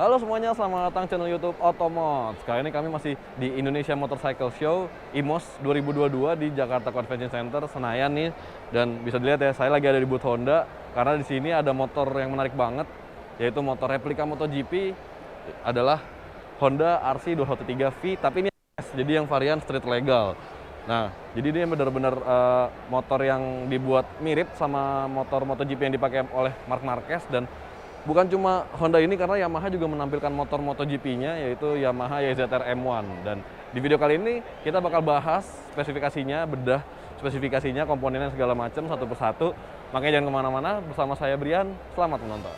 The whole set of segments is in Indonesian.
Halo semuanya, selamat datang channel YouTube Otomot. Kali ini kami masih di Indonesia Motorcycle Show IMOS 2022 di Jakarta Convention Center Senayan nih. Dan bisa dilihat ya, saya lagi ada di booth Honda karena di sini ada motor yang menarik banget, yaitu motor replika MotoGP adalah Honda RC 213V, tapi ini S, jadi yang varian street legal. Nah, jadi ini benar-benar motor yang dibuat mirip sama motor MotoGP yang dipakai oleh Marc Marquez. Dan bukan cuma Honda ini, karena Yamaha juga menampilkan motor MotoGP-nya, yaitu Yamaha YZR M1. Dan di video kali ini kita bakal bahas spesifikasinya, bedah spesifikasinya, komponennya segala macam satu persatu. Makanya jangan kemana-mana, bersama saya Brian, selamat menonton.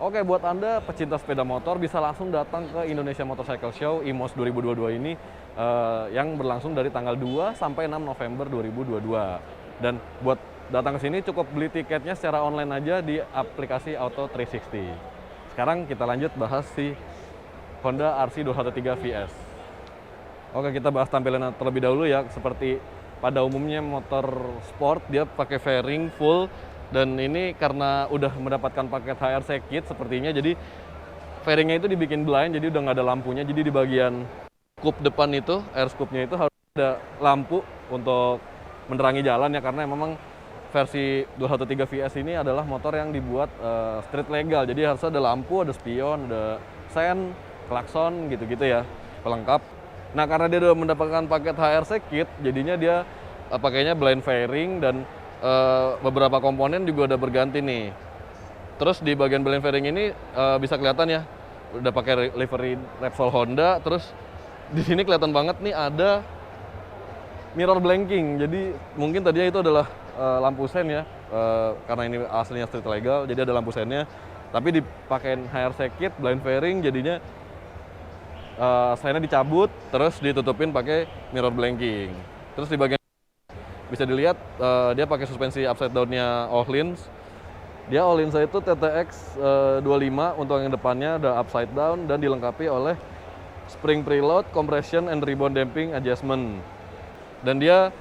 Oke, buat Anda pecinta sepeda motor bisa langsung datang ke Indonesia Motorcycle Show IMOS 2022 ini yang berlangsung dari tanggal 2 sampai 6 November 2022. Dan buat datang ke sini cukup beli tiketnya secara online aja di aplikasi Auto 360. Sekarang kita lanjut bahas si Honda RC 213 VS. Oke, kita bahas tampilannya terlebih dahulu ya. Seperti pada umumnya motor sport, dia pakai fairing full. Dan ini karena udah mendapatkan paket HRC kit sepertinya, jadi fairingnya itu dibikin blind, jadi udah nggak ada lampunya. Jadi di bagian scoop depan itu, air scoopnya itu harus ada lampu untuk menerangi jalan ya, karena memang versi 213 VS ini adalah motor yang dibuat street legal. Jadi harus ada lampu, ada spion, ada sen, klakson gitu-gitu ya, pelengkap. Nah, karena dia udah mendapatkan paket HRC kit, jadinya dia pakainya blind fairing, dan beberapa komponen juga udah berganti nih. Terus di bagian blind fairing ini bisa kelihatan ya, udah pakai livery Repsol Honda. Terus di sini kelihatan banget nih ada mirror blanking. Jadi mungkin tadinya itu adalah lampu sen ya, karena ini aslinya street legal, jadi ada lampu sennya. Tapi dipakein HRC kit blind fairing, jadinya sennya dicabut, terus ditutupin pakai mirror blanking. Terus di bagian bisa dilihat dia pakai suspensi upside down-nya Öhlins. Dia Öhlins itu TTX 25, untuk yang depannya ada upside down dan dilengkapi oleh spring preload, compression and rebound damping adjustment. Dan dia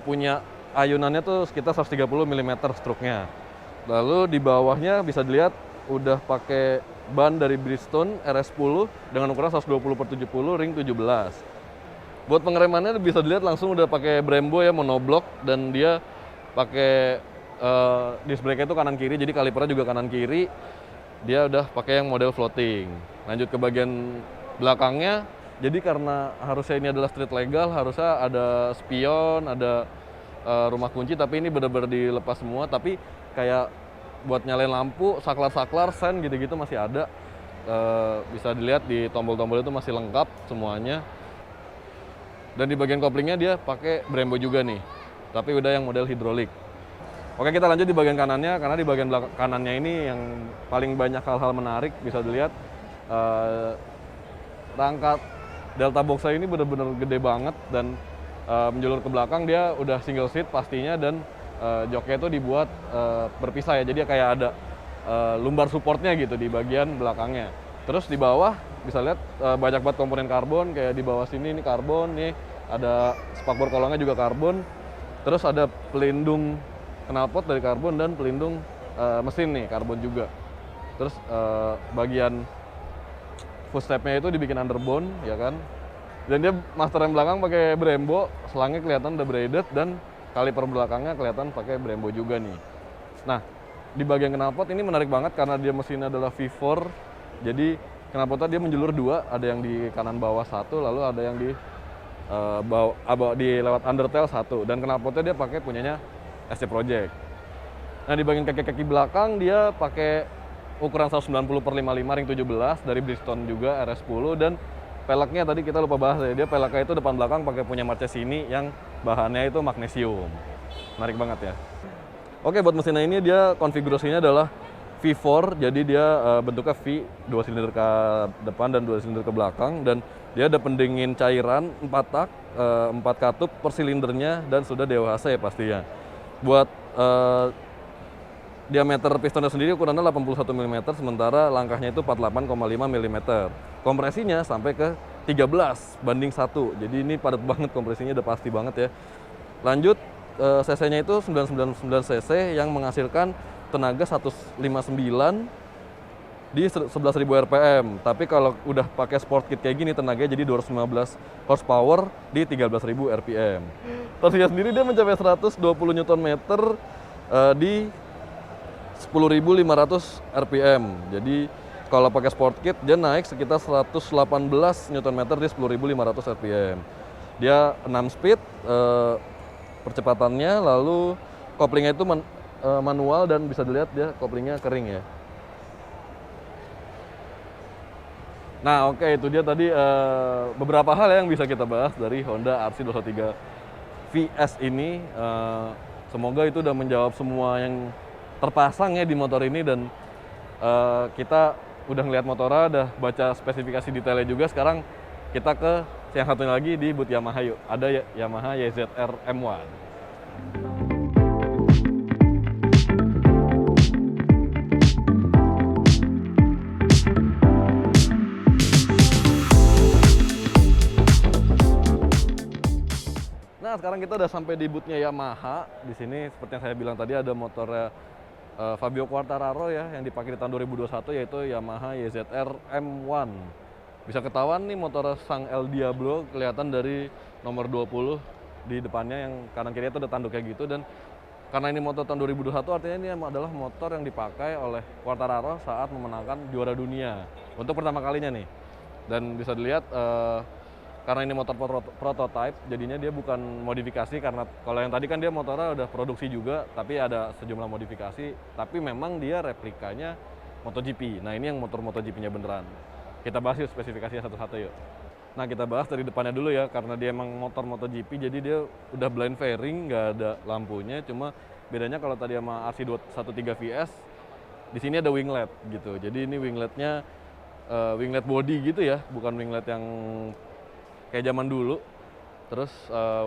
punya ayunannya tuh sekitar 130 mm stroke-nya. Lalu di bawahnya bisa dilihat udah pakai ban dari Bridgestone RS10 dengan ukuran 120/70 ring 17. Buat pengeremannya bisa dilihat langsung udah pakai Brembo ya, monoblock, dan dia pakai disc brake itu kanan kiri, jadi kalipernya juga kanan kiri. Dia udah pakai yang model floating. Lanjut ke bagian belakangnya, jadi karena harusnya ini adalah street legal, harusnya ada spion, ada rumah kunci, tapi ini benar-benar dilepas semua. Tapi kayak buat nyalain lampu, saklar-saklar, sen gitu-gitu masih ada. Bisa dilihat di tombol-tombol itu masih lengkap semuanya. Dan di bagian koplingnya dia pakai Brembo juga nih, tapi udah yang model hidrolik. Oke, kita lanjut di bagian kanannya, karena di bagian kanannya ini yang paling banyak hal-hal menarik. Bisa dilihat rangka Delta Box ini benar-benar gede banget, dan menjulur ke belakang dia udah single seat pastinya, dan joknya itu dibuat berpisah ya, jadi kayak ada lumbar supportnya gitu di bagian belakangnya. Terus di bawah bisa lihat banyak banget komponen karbon, kayak di bawah sini ini karbon nih, ada spakbor kolongnya juga karbon. Terus ada pelindung knalpot dari karbon, dan pelindung mesin nih karbon juga. Terus bagian footstep-nya itu dibikin underbone ya kan. Dan dia master rem belakang pakai Brembo, selangnya kelihatan udah braided, dan kaliper belakangnya kelihatan pakai Brembo juga nih. Nah, di bagian knalpot ini menarik banget karena dia mesinnya adalah V4. Jadi knalpotnya dia menjulur dua, ada yang di kanan bawah satu, lalu ada yang di di lewat undertail satu, dan knalpotnya dia pakai punyanya SC Project. Nah, di bagian kaki-kaki belakang dia pakai ukuran 190/55 ring 17 dari Bridgestone juga RS10, dan peleknya tadi kita lupa bahas ya, dia peleknya itu depan belakang pakai punya Marchesini yang bahannya itu magnesium. Menarik banget ya. Oke, buat mesinnya ini dia konfigurasinya adalah V4, jadi dia bentuknya V, 2 silinder ke depan dan 2 silinder ke belakang, dan dia ada pendingin cairan 4 tak, 4 katup per silindernya, dan sudah DWHC pastinya. Buat diameter pistonnya sendiri ukurannya 81 mm, sementara langkahnya itu 48,5 mm. Kompresinya sampai ke 13/1, jadi ini padat banget kompresinya, udah pasti banget ya. Lanjut, cc-nya itu 999 cc yang menghasilkan tenaga 159 di 11.000 rpm. Tapi kalau udah pakai sport kit kayak gini, tenaganya jadi 215 horsepower di 13.000 rpm. Torsinya sendiri dia mencapai 120 Nm di 10.500 rpm. Jadi kalau pakai sport kit dia naik sekitar 118 Nm di 10.500 rpm. Dia 6 speed percepatannya, lalu koplingnya itu manual dan bisa dilihat dia koplingnya kering ya. Nah oke, itu dia tadi beberapa hal yang bisa kita bahas dari Honda RC213 VS ini. Semoga itu udah menjawab semua yang terpasang ya di motor ini, dan kita udah ngeliat motornya, udah baca spesifikasi detailnya juga. Sekarang kita ke yang satunya lagi di booth Yamaha yuk. Ada Yamaha YZR M1. Nah, sekarang kita udah sampai di booth-nya Yamaha. Di sini seperti yang saya bilang tadi ada motornya Fabio Quartararo ya, yang dipakai di tahun 2021, yaitu Yamaha YZR M1. Bisa ketahuan nih motor sang El Diablo kelihatan dari nomor 20 di depannya, yang kanan kiri itu ada tanduknya gitu. Dan karena ini motor tahun 2021, artinya ini adalah motor yang dipakai oleh Quartararo saat memenangkan juara dunia untuk pertama kalinya nih. Dan bisa dilihat karena ini motor prototype, jadinya dia bukan modifikasi, karena kalau yang tadi kan dia motornya udah produksi juga, tapi ada sejumlah modifikasi, tapi memang dia replikanya MotoGP. Nah ini yang motor MotoGP-nya beneran. Kita bahas yuk spesifikasinya satu-satu yuk. Nah kita bahas dari depannya dulu ya, karena dia emang motor MotoGP, jadi dia udah blind fairing, nggak ada lampunya. Cuma bedanya kalau tadi sama RC213 VS, di sini ada winglet gitu. Jadi ini wingletnya winglet body gitu ya, bukan winglet yang kayak zaman dulu. Terus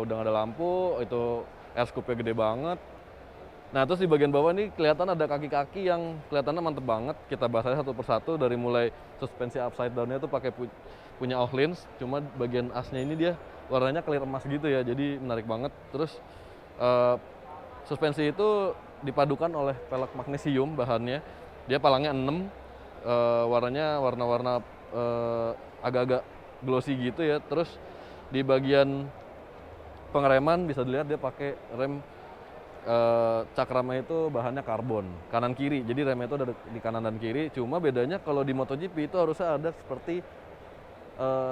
udah nggak ada lampu, itu air scoop-nya gede banget. Nah terus di bagian bawah ini kelihatan ada kaki-kaki yang kelihatannya mantep banget. Kita bahas aja satu persatu, dari mulai suspensi upside down-nya tuh pakai punya Öhlins, cuma bagian asnya ini dia warnanya clear emas gitu ya, jadi menarik banget. Terus suspensi itu dipadukan oleh pelek magnesium bahannya. Dia palangnya 6, warnanya warna-warna agak-agak glossy gitu ya. Terus di bagian pengereman bisa dilihat dia pakai rem cakramnya itu bahannya karbon kanan kiri, jadi remnya itu ada di kanan dan kiri. Cuma bedanya kalau di MotoGP itu harusnya ada seperti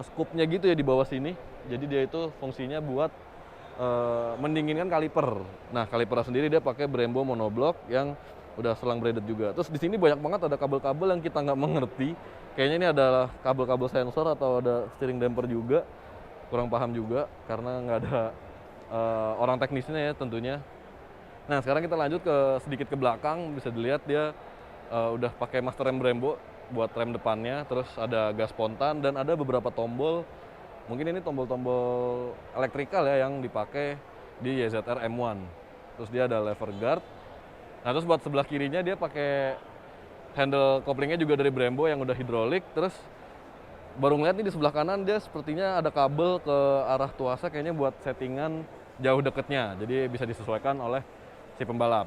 scoopnya gitu ya di bawah sini, jadi dia itu fungsinya buat mendinginkan kaliper. Nah kalipernya sendiri dia pakai Brembo monoblock yang udah selang braided juga. Terus di sini banyak banget ada kabel-kabel yang kita nggak mengerti. Kayaknya ini adalah kabel-kabel sensor atau ada steering damper juga. Kurang paham juga karena nggak ada orang teknisnya ya tentunya. Nah sekarang kita lanjut sedikit ke belakang. Bisa dilihat dia udah pakai master rem Brembo buat rem depannya. Terus ada gas spontan dan ada beberapa tombol. Mungkin ini tombol-tombol elektrikal ya yang dipakai di YZR M1. Terus dia ada lever guard. Nah terus buat sebelah kirinya dia pakai handle koplingnya juga dari Brembo yang udah hidrolik. Terus baru ngeliat nih di sebelah kanan dia sepertinya ada kabel ke arah tuasnya, kayaknya buat settingan jauh deketnya, jadi bisa disesuaikan oleh si pembalap.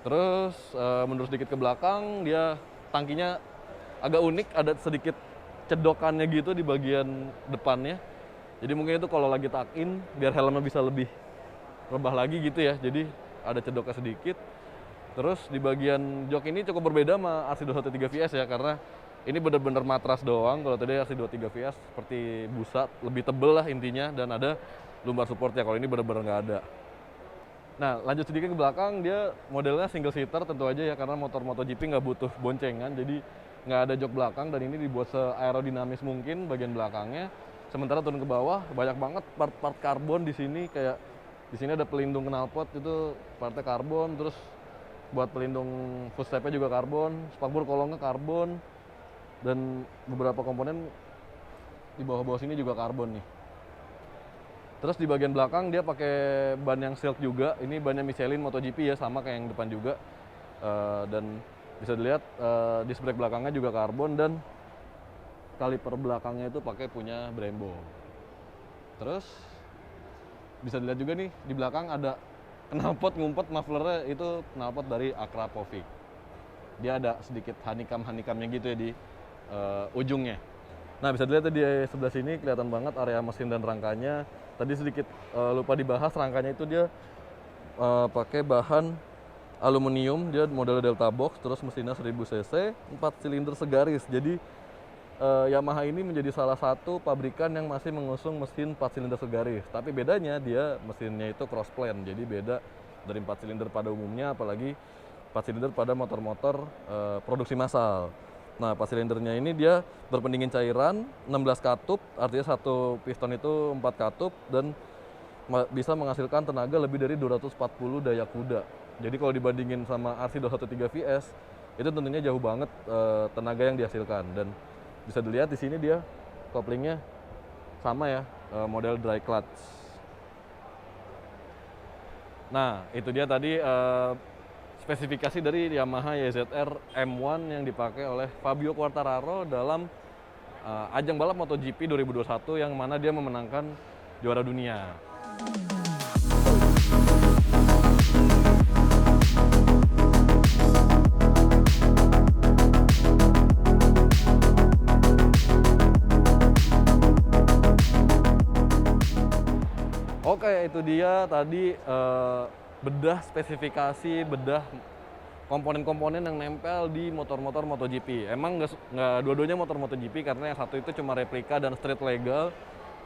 Terus mundur sedikit ke belakang, dia tangkinya agak unik, ada sedikit cedokannya gitu di bagian depannya. Jadi mungkin itu kalau lagi tuck-in biar helmnya bisa lebih rebah lagi gitu ya, jadi ada cedoknya sedikit. Terus di bagian jok ini cukup berbeda sama RC213 VS ya, karena ini bener-bener matras doang. Kalau tadi RC213 VS seperti busa, lebih tebel lah intinya, dan ada lumbar supportnya. Kalau ini bener-bener nggak ada. Nah, lanjut sedikit ke belakang, dia modelnya single seater tentu aja ya, karena motor MotoGP nggak butuh boncengan, jadi nggak ada jok belakang, dan ini dibuat se-aerodinamis mungkin bagian belakangnya. Sementara turun ke bawah, banyak banget part-part karbon di sini, kayak di sini ada pelindung knalpot, itu partnya karbon, terus buat pelindung footstep-nya juga karbon, spakbor kolongnya karbon, dan beberapa komponen di bawah-bawah sini juga karbon nih. Terus di bagian belakang dia pakai ban yang silk juga. Ini bannya Michelin MotoGP ya, sama kayak yang depan juga. Dan bisa dilihat disc brake belakangnya juga karbon, dan kaliper belakangnya itu pakai punya Brembo. Terus bisa dilihat juga nih di belakang ada knalpot ngumpet, mufflernya itu knalpot dari Akrapovic. Dia ada sedikit honeycomb-honeycombnya gitu ya di ujungnya. Nah, bisa dilihat di sebelah sini kelihatan banget area mesin dan rangkanya. Tadi sedikit lupa dibahas, rangkanya itu dia pakai bahan aluminium, dia model Delta Box, terus mesinnya 1000 cc, 4 silinder segaris. Jadi Yamaha ini menjadi salah satu pabrikan yang masih mengusung mesin 4 silinder segaris. Tapi bedanya dia mesinnya itu cross plan, jadi beda dari 4 silinder pada umumnya, apalagi 4 silinder pada motor-motor produksi massal. Nah, 4 silindernya ini dia berpendingin cairan 16 katup, artinya satu piston itu 4 katup, dan bisa menghasilkan tenaga lebih dari 240 daya kuda. Jadi kalau dibandingin sama RC213 VS, itu tentunya jauh banget tenaga yang dihasilkan. Dan bisa dilihat di sini dia koplingnya sama ya, model dry clutch. Nah, itu dia tadi spesifikasi dari Yamaha YZR M1 yang dipakai oleh Fabio Quartararo dalam ajang balap MotoGP 2021 yang mana dia memenangkan juara dunia. Oke, itu dia tadi bedah spesifikasi, bedah komponen-komponen yang nempel di motor-motor MotoGP. Emang nggak dua-duanya motor MotoGP, karena yang satu itu cuma replika dan street legal.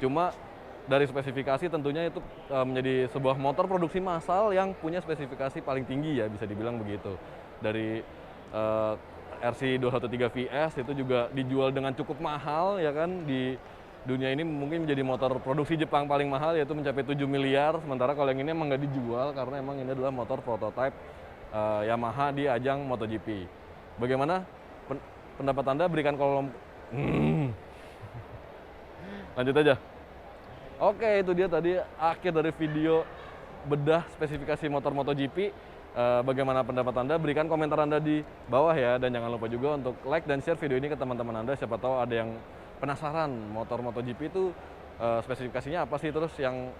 Cuma dari spesifikasi tentunya itu menjadi sebuah motor produksi massal yang punya spesifikasi paling tinggi ya, bisa dibilang begitu. Dari RC213 VS itu juga dijual dengan cukup mahal ya kan, di dunia ini mungkin menjadi motor produksi Jepang paling mahal, yaitu mencapai 7 miliar. Sementara kalau yang ini emang nggak dijual karena emang ini adalah motor prototype Yamaha di ajang MotoGP. Bagaimana pendapat Anda? Berikan kolom. Lanjut aja. Oke, itu dia tadi akhir dari video bedah spesifikasi motor MotoGP. Bagaimana pendapat Anda? Berikan komentar Anda di bawah ya, dan jangan lupa juga untuk like dan share video ini ke teman-teman Anda. Siapa tahu ada yang penasaran motor MotoGP itu spesifikasinya apa sih, terus yang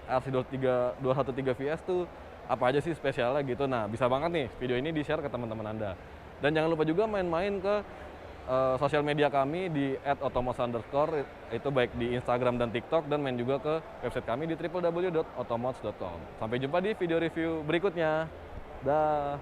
RC213 VS tuh apa aja sih spesialnya gitu. Nah, bisa banget nih video ini di-share ke teman-teman Anda. Dan jangan lupa juga main-main ke sosial media kami di @otomos_, itu baik di Instagram dan TikTok, dan main juga ke website kami di www.otomos.com. Sampai jumpa di video review berikutnya. Dah.